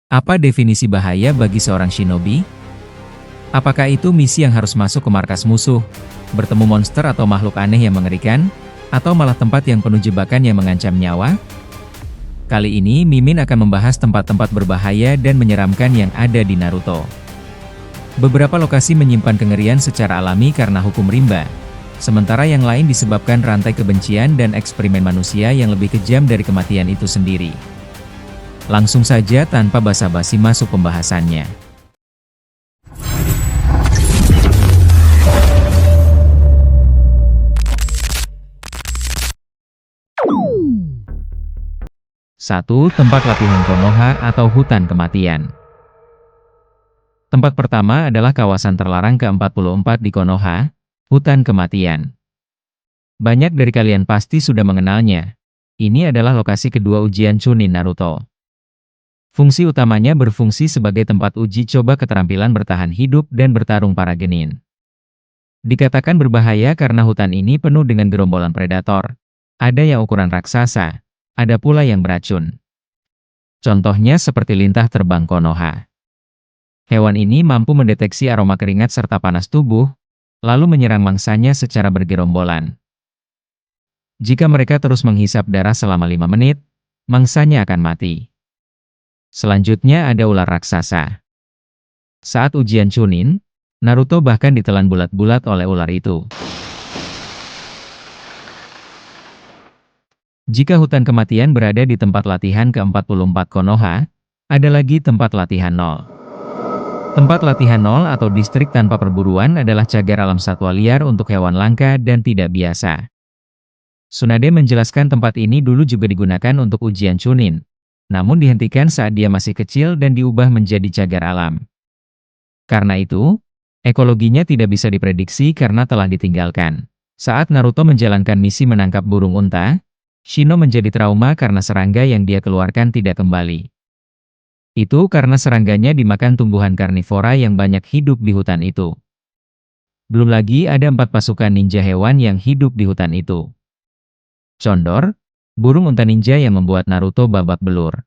Apa definisi bahaya bagi seorang shinobi? Apakah itu misi yang harus masuk ke markas musuh, bertemu monster atau makhluk aneh yang mengerikan, atau malah tempat yang penuh jebakan yang mengancam nyawa? Kali ini Mimin akan membahas tempat-tempat berbahaya dan menyeramkan yang ada di Naruto. Beberapa lokasi menyimpan kengerian secara alami karena hukum rimba, sementara yang lain disebabkan rantai kebencian dan eksperimen manusia yang lebih kejam dari kematian itu sendiri. Langsung saja tanpa basa-basi masuk pembahasannya. Satu, tempat latihan Konoha atau hutan kematian. Tempat pertama adalah kawasan terlarang ke-44 di Konoha, hutan kematian. Banyak dari kalian pasti sudah mengenalnya. Ini adalah lokasi kedua ujian Chunin Naruto. Fungsi utamanya berfungsi sebagai tempat uji coba keterampilan bertahan hidup dan bertarung para genin. Dikatakan berbahaya karena hutan ini penuh dengan gerombolan predator. Ada yang ukuran raksasa, ada pula yang beracun. Contohnya seperti lintah terbang Konoha. Hewan ini mampu mendeteksi aroma keringat serta panas tubuh, lalu menyerang mangsanya secara bergerombolan. Jika mereka terus menghisap darah selama 5 menit, mangsanya akan mati. Selanjutnya ada ular raksasa. Saat ujian Chunin, Naruto bahkan ditelan bulat-bulat oleh ular itu. Jika hutan kematian berada di tempat latihan ke-44 Konoha, ada lagi tempat latihan 0. Tempat latihan 0 atau distrik tanpa perburuan adalah cagar alam satwa liar untuk hewan langka dan tidak biasa. Tsunade menjelaskan tempat ini dulu juga digunakan untuk ujian Chunin, namun dihentikan saat dia masih kecil dan diubah menjadi cagar alam. Karena itu, ekologinya tidak bisa diprediksi karena telah ditinggalkan. Saat Naruto menjalankan misi menangkap burung unta, Shino menjadi trauma karena serangga yang dia keluarkan tidak kembali. Itu karena serangganya dimakan tumbuhan karnivora yang banyak hidup di hutan itu. Belum lagi ada 4 pasukan ninja hewan yang hidup di hutan itu. Condor, burung unta ninja yang membuat Naruto babak belur.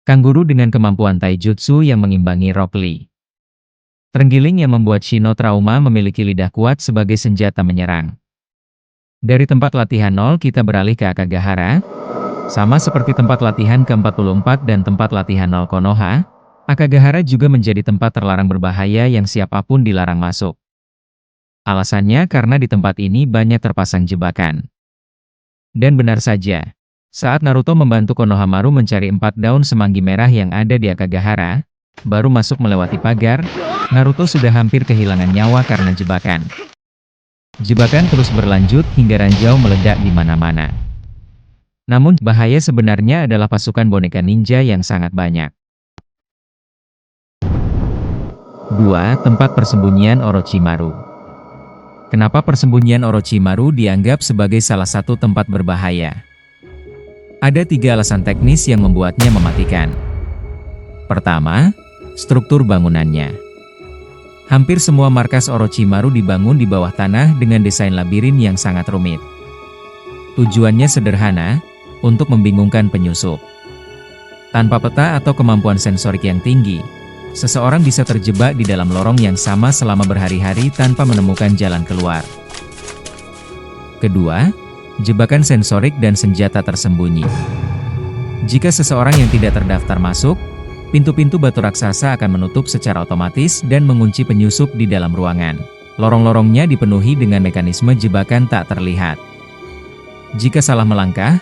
Kanguru dengan kemampuan taijutsu yang mengimbangi Rock Lee. Terenggiling yang membuat Shino trauma memiliki lidah kuat sebagai senjata menyerang. Dari tempat latihan 0 kita beralih ke Akagahara. Sama seperti tempat latihan ke-44 dan tempat latihan 0 Konoha, Akagahara juga menjadi tempat terlarang berbahaya yang siapapun dilarang masuk. Alasannya karena di tempat ini banyak terpasang jebakan. Dan benar saja, saat Naruto membantu Konohamaru mencari 4 daun semanggi merah yang ada di Akagahara, baru masuk melewati pagar, Naruto sudah hampir kehilangan nyawa karena jebakan. Jebakan terus berlanjut hingga ranjau meledak di mana-mana. Namun, bahaya sebenarnya adalah pasukan boneka ninja yang sangat banyak. 2. Tempat persembunyian Orochimaru. Kenapa persembunyian Orochimaru dianggap sebagai salah satu tempat berbahaya? Ada 3 alasan teknis yang membuatnya mematikan. Pertama, struktur bangunannya. Hampir semua markas Orochimaru dibangun di bawah tanah dengan desain labirin yang sangat rumit. Tujuannya sederhana, untuk membingungkan penyusup. Tanpa peta atau kemampuan sensorik yang tinggi, seseorang bisa terjebak di dalam lorong yang sama selama berhari-hari tanpa menemukan jalan keluar. Kedua, jebakan sensorik dan senjata tersembunyi. Jika seseorang yang tidak terdaftar masuk, pintu-pintu batu raksasa akan menutup secara otomatis dan mengunci penyusup di dalam ruangan. Lorong-lorongnya dipenuhi dengan mekanisme jebakan tak terlihat. Jika salah melangkah,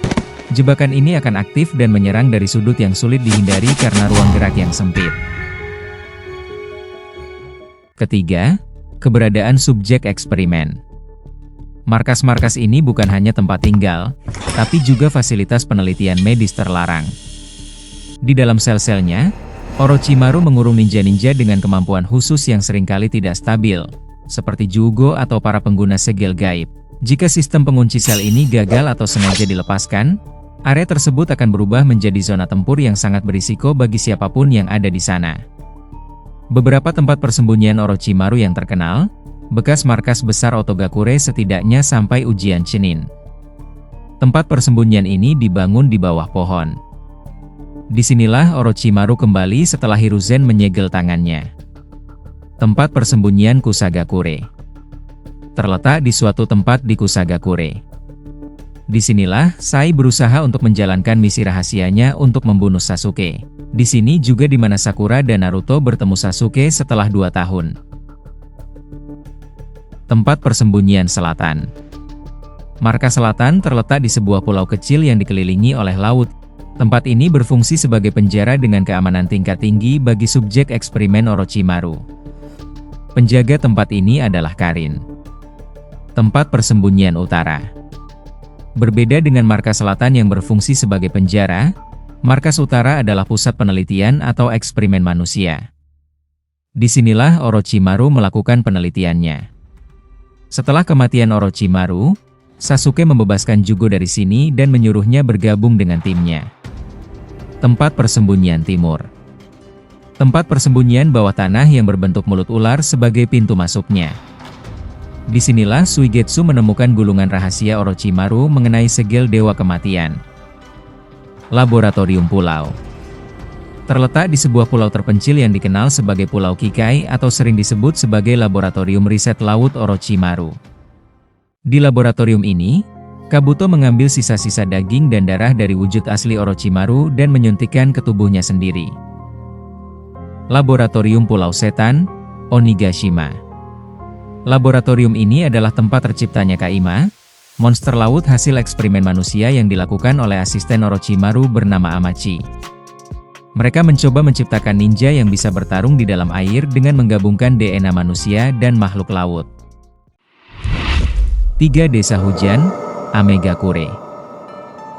jebakan ini akan aktif dan menyerang dari sudut yang sulit dihindari karena ruang gerak yang sempit. Ketiga, keberadaan subjek eksperimen. Markas-markas ini bukan hanya tempat tinggal, tapi juga fasilitas penelitian medis terlarang. Di dalam sel-selnya, Orochimaru mengurung ninja-ninja dengan kemampuan khusus yang seringkali tidak stabil, seperti Jugo atau para pengguna segel gaib. Jika sistem pengunci sel ini gagal atau sengaja dilepaskan, area tersebut akan berubah menjadi zona tempur yang sangat berisiko bagi siapapun yang ada di sana. Beberapa tempat persembunyian Orochimaru yang terkenal, bekas markas besar Otogakure setidaknya sampai ujian Chunin. Tempat persembunyian ini dibangun di bawah pohon. Disinilah Orochimaru kembali setelah Hiruzen menyegel tangannya. Tempat persembunyian Kusagakure terletak di suatu tempat di Kusagakure. Disinilah Sai berusaha untuk menjalankan misi rahasianya untuk membunuh Sasuke. Di sini juga di mana Sakura dan Naruto bertemu Sasuke setelah 2 tahun. Tempat persembunyian selatan. Markas Selatan terletak di sebuah pulau kecil yang dikelilingi oleh laut. Tempat ini berfungsi sebagai penjara dengan keamanan tingkat tinggi bagi subjek eksperimen Orochimaru. Penjaga tempat ini adalah Karin. Tempat persembunyian utara. Berbeda dengan markas selatan yang berfungsi sebagai penjara, markas utara adalah pusat penelitian atau eksperimen manusia. Disinilah Orochimaru melakukan penelitiannya. Setelah kematian Orochimaru, Sasuke membebaskan Jugo dari sini dan menyuruhnya bergabung dengan timnya. Tempat persembunyian timur. Tempat persembunyian bawah tanah yang berbentuk mulut ular sebagai pintu masuknya. Disinilah Suigetsu menemukan gulungan rahasia Orochimaru mengenai segel Dewa Kematian. Laboratorium Pulau. Terletak di sebuah pulau terpencil yang dikenal sebagai Pulau Kikai atau sering disebut sebagai Laboratorium Riset Laut Orochimaru. Di laboratorium ini, Kabuto mengambil sisa-sisa daging dan darah dari wujud asli Orochimaru dan menyuntikkan ke tubuhnya sendiri. Laboratorium Pulau Setan, Onigashima. Laboratorium ini adalah tempat terciptanya Kaima, monster laut hasil eksperimen manusia yang dilakukan oleh asisten Orochimaru bernama Amachi. Mereka mencoba menciptakan ninja yang bisa bertarung di dalam air dengan menggabungkan DNA manusia dan makhluk laut. 3 Desa Hujan, Amegakure.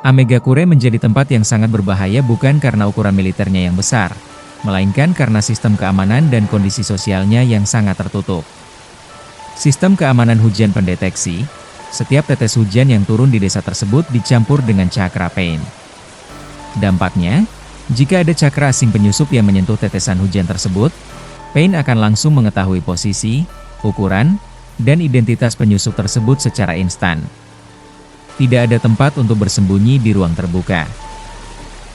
Amegakure menjadi tempat yang sangat berbahaya bukan karena ukuran militernya yang besar, melainkan karena sistem keamanan dan kondisi sosialnya yang sangat tertutup. Sistem keamanan hujan pendeteksi, setiap tetes hujan yang turun di desa tersebut dicampur dengan cakra Pain. Dampaknya, jika ada cakra asing penyusup yang menyentuh tetesan hujan tersebut, Pain akan langsung mengetahui posisi, ukuran, dan identitas penyusup tersebut secara instan. Tidak ada tempat untuk bersembunyi di ruang terbuka.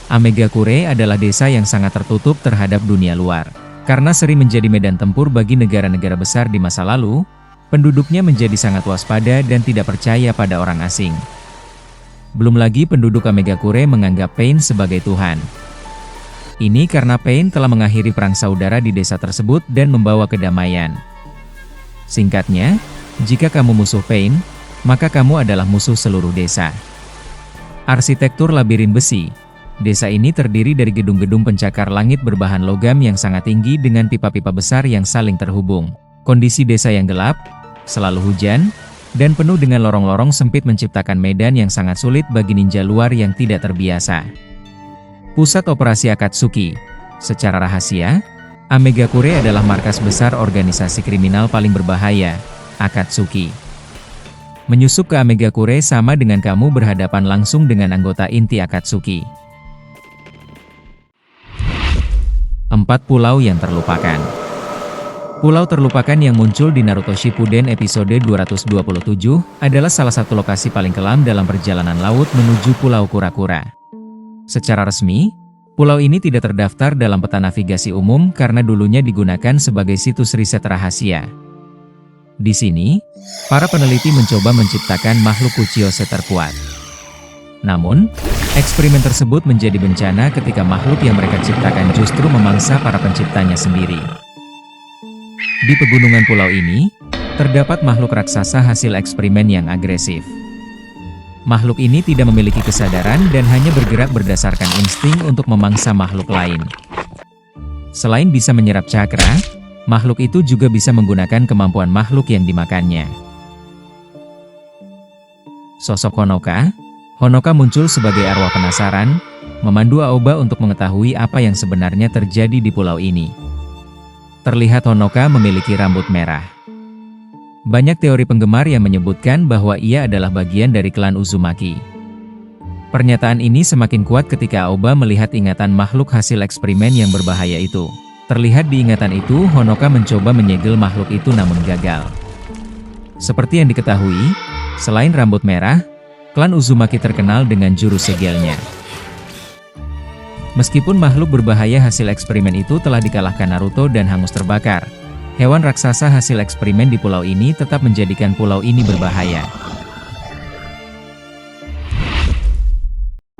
Amegakure adalah desa yang sangat tertutup terhadap dunia luar. Karena sering menjadi medan tempur bagi negara-negara besar di masa lalu, penduduknya menjadi sangat waspada dan tidak percaya pada orang asing. Belum lagi penduduk Amegakure menganggap Pain sebagai Tuhan. Ini karena Pain telah mengakhiri perang saudara di desa tersebut dan membawa kedamaian. Singkatnya, jika kamu musuh Pain, maka kamu adalah musuh seluruh desa. Arsitektur labirin besi. Desa ini terdiri dari gedung-gedung pencakar langit berbahan logam yang sangat tinggi dengan pipa-pipa besar yang saling terhubung. Kondisi desa yang gelap, selalu hujan, dan penuh dengan lorong-lorong sempit menciptakan medan yang sangat sulit bagi ninja luar yang tidak terbiasa. Pusat Operasi Akatsuki. Secara rahasia, Amegakure adalah markas besar organisasi kriminal paling berbahaya, Akatsuki. Menyusup ke Amegakure sama dengan kamu berhadapan langsung dengan anggota inti Akatsuki. 4 Pulau yang terlupakan. Pulau terlupakan yang muncul di Naruto Shippuden episode 227 adalah salah satu lokasi paling kelam dalam perjalanan laut menuju Pulau Kura-Kura. Secara resmi, pulau ini tidak terdaftar dalam peta navigasi umum karena dulunya digunakan sebagai situs riset rahasia. Di sini, para peneliti mencoba menciptakan makhluk Kuchiyose terkuat. Namun, eksperimen tersebut menjadi bencana ketika makhluk yang mereka ciptakan justru memangsa para penciptanya sendiri. Di pegunungan pulau ini, terdapat makhluk raksasa hasil eksperimen yang agresif. Makhluk ini tidak memiliki kesadaran dan hanya bergerak berdasarkan insting untuk memangsa makhluk lain. Selain bisa menyerap cakra, makhluk itu juga bisa menggunakan kemampuan makhluk yang dimakannya. Sosok Honoka. Honoka muncul sebagai arwah penasaran, memandu Aoba untuk mengetahui apa yang sebenarnya terjadi di pulau ini. Terlihat Honoka memiliki rambut merah. Banyak teori penggemar yang menyebutkan bahwa ia adalah bagian dari klan Uzumaki. Pernyataan ini semakin kuat ketika Aoba melihat ingatan makhluk hasil eksperimen yang berbahaya itu. Terlihat di ingatan itu, Honoka mencoba menyegel makhluk itu namun gagal. Seperti yang diketahui, selain rambut merah, klan Uzumaki terkenal dengan jurus segelnya. Meskipun makhluk berbahaya hasil eksperimen itu telah dikalahkan Naruto dan hangus terbakar, hewan raksasa hasil eksperimen di pulau ini tetap menjadikan pulau ini berbahaya.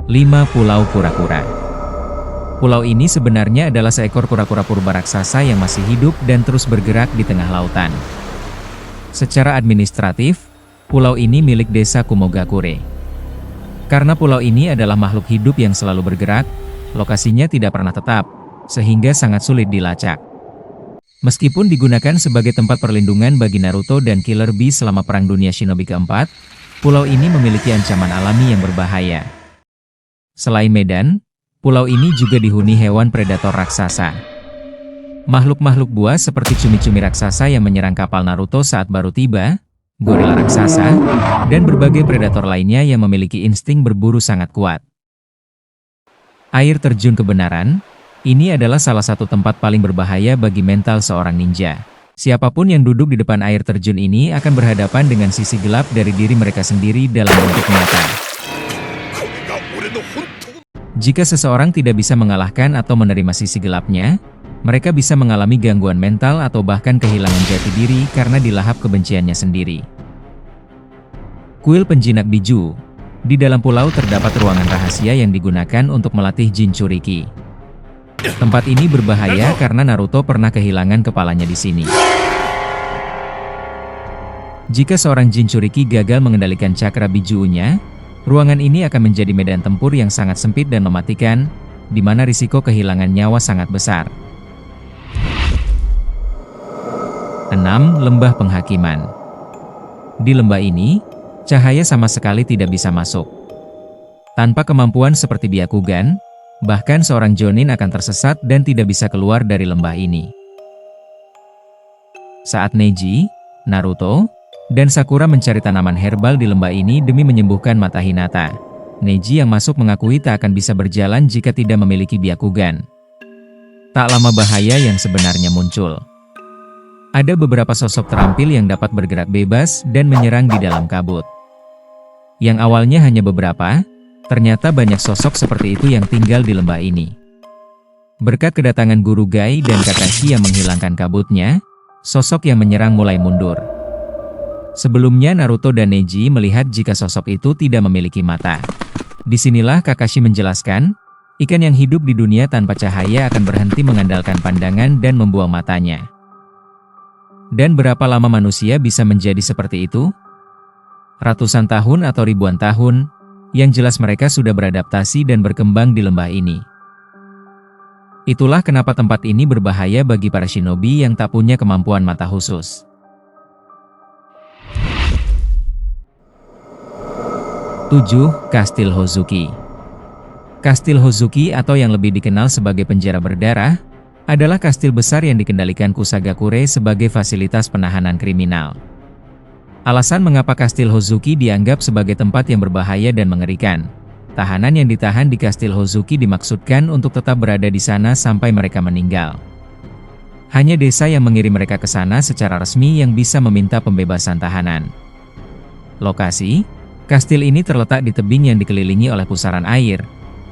5. Pulau Kura-Kura. Pulau ini sebenarnya adalah seekor kura-kura purba raksasa yang masih hidup dan terus bergerak di tengah lautan. Secara administratif, pulau ini milik desa Kumogakure. Karena pulau ini adalah makhluk hidup yang selalu bergerak, lokasinya tidak pernah tetap, sehingga sangat sulit dilacak. Meskipun digunakan sebagai tempat perlindungan bagi Naruto dan Killer Bee selama Perang Dunia Shinobi keempat, pulau ini memiliki ancaman alami yang berbahaya. Selain medan, pulau ini juga dihuni hewan predator raksasa. Makhluk-makhluk buas seperti cumi-cumi raksasa yang menyerang kapal Naruto saat baru tiba, gorila raksasa, dan berbagai predator lainnya yang memiliki insting berburu sangat kuat. Air terjun kebenaran, ini adalah salah satu tempat paling berbahaya bagi mental seorang ninja. Siapapun yang duduk di depan air terjun ini akan berhadapan dengan sisi gelap dari diri mereka sendiri dalam bentuk nyata. Jika seseorang tidak bisa mengalahkan atau menerima sisi gelapnya, mereka bisa mengalami gangguan mental atau bahkan kehilangan jati diri karena dilahap kebenciannya sendiri. Kuil Penjinak Biju. Di dalam pulau terdapat ruangan rahasia yang digunakan untuk melatih Jinchuriki. Tempat ini berbahaya karena Naruto pernah kehilangan kepalanya di sini. Jika seorang Jinchuriki gagal mengendalikan cakra bijunya, ruangan ini akan menjadi medan tempur yang sangat sempit dan mematikan, di mana risiko kehilangan nyawa sangat besar. 6. Lembah Penghakiman. Di lembah ini, cahaya sama sekali tidak bisa masuk. Tanpa kemampuan seperti Byakugan, bahkan seorang Jonin akan tersesat dan tidak bisa keluar dari lembah ini. Saat Neji, Naruto, dan Sakura mencari tanaman herbal di lembah ini demi menyembuhkan mata Hinata, Neji yang masuk mengakui tak akan bisa berjalan jika tidak memiliki Byakugan. Tak lama bahaya yang sebenarnya muncul. Ada beberapa sosok terampil yang dapat bergerak bebas dan menyerang di dalam kabut. Yang awalnya hanya beberapa, ternyata banyak sosok seperti itu yang tinggal di lembah ini. Berkat kedatangan Guru Gai dan Kakashi yang menghilangkan kabutnya, sosok yang menyerang mulai mundur. Sebelumnya Naruto dan Neji melihat jika sosok itu tidak memiliki mata. Disinilah Kakashi menjelaskan, ikan yang hidup di dunia tanpa cahaya akan berhenti mengandalkan pandangan dan membuang matanya. Dan berapa lama manusia bisa menjadi seperti itu? Ratusan tahun atau ribuan tahun, yang jelas mereka sudah beradaptasi dan berkembang di lembah ini. Itulah kenapa tempat ini berbahaya bagi para shinobi yang tak punya kemampuan mata khusus. 7. Kastil Hozuki. Kastil Hozuki atau yang lebih dikenal sebagai penjara berdarah, adalah kastil besar yang dikendalikan Kusagakure sebagai fasilitas penahanan kriminal. Alasan mengapa Kastil Hozuki dianggap sebagai tempat yang berbahaya dan mengerikan. Tahanan yang ditahan di Kastil Hozuki dimaksudkan untuk tetap berada di sana sampai mereka meninggal. Hanya desa yang mengirim mereka ke sana secara resmi yang bisa meminta pembebasan tahanan. Lokasi, kastil ini terletak di tebing yang dikelilingi oleh pusaran air.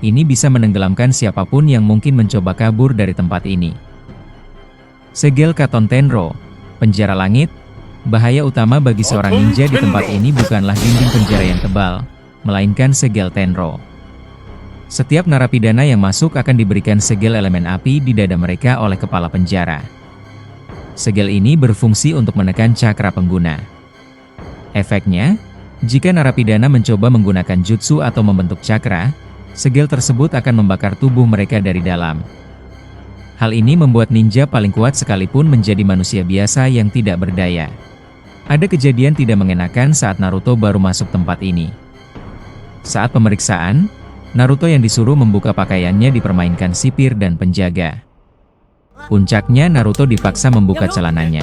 Ini bisa menenggelamkan siapapun yang mungkin mencoba kabur dari tempat ini. Segel Katon Tenro, penjara langit. Bahaya utama bagi seorang ninja di tempat ini bukanlah dinding penjara yang tebal, melainkan segel Tenro. Setiap narapidana yang masuk akan diberikan segel elemen api di dada mereka oleh kepala penjara. Segel ini berfungsi untuk menekan cakra pengguna. Efeknya, jika narapidana mencoba menggunakan jutsu atau membentuk cakra, segel tersebut akan membakar tubuh mereka dari dalam. Hal ini membuat ninja paling kuat sekalipun menjadi manusia biasa yang tidak berdaya. Ada kejadian tidak mengenakan saat Naruto baru masuk tempat ini. Saat pemeriksaan, Naruto yang disuruh membuka pakaiannya dipermainkan sipir dan penjaga. Puncaknya Naruto dipaksa membuka celananya.